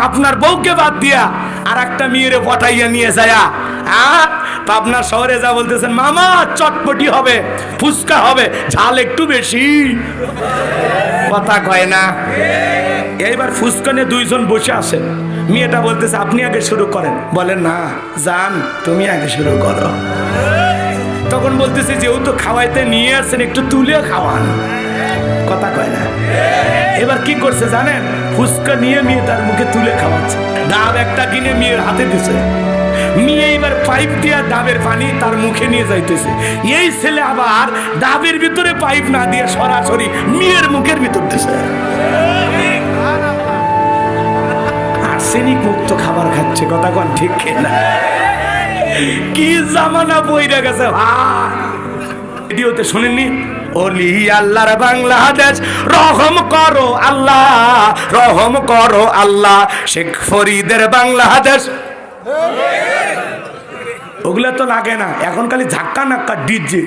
আপনার বউকে বাদ দিয়া আর একটা মেয়েরে পটাইয়া নিয়ে যায় পাবনা শহরে যা বলতেছেন, মামা চটপটি হবে, ফুচকা হবে, ঝাল একটু বেশি, কথা কয় না। এইবার ফুচকা নিয়ে দুইজন বসে আছেন, মেয়েটা বলতেছে আপনি আগে শুরু করেন, বলেন না জান তুমি আগে শুরু করো। তখন বলতেছে যেহেতু খাওয়াইতে নিয়ে আসছেন একটু তুলে খাওয়ান, কথা কয় না। এবার কি করছে জানেন, ফুচকা নিয়ে মেয়ে তার মুখে তুলে খাওয়াচ্ছে, ডাব একটা কিনে মেয়ের হাতে দিছে, মেয়ে এবার পাইপ দিয়া ডাবের পানি তার মুখে নিয়ে যাইতেছে। এই ছেলে আবার ডাবের ভিতরে পাইপ না দিয়ে সরাসরি মেয়ের মুখের ভিতর দিছে, আর্সেনিক মুক্ত খাবার খাচ্ছে, কথা কোন ঠিক না? কি জামানা বইরা গেছে ভাই, ভিডিওতে শুনেননি? ওলি আল্লাহর বাংলাদেশ রহম করো আল্লাহ, রহম করো আল্লাহ, শেখ ফরিদের বাংলাদেশ। ওগুলা তো লাগে না, এখন খালি ঝাক্কা নাক্কা ডিজে।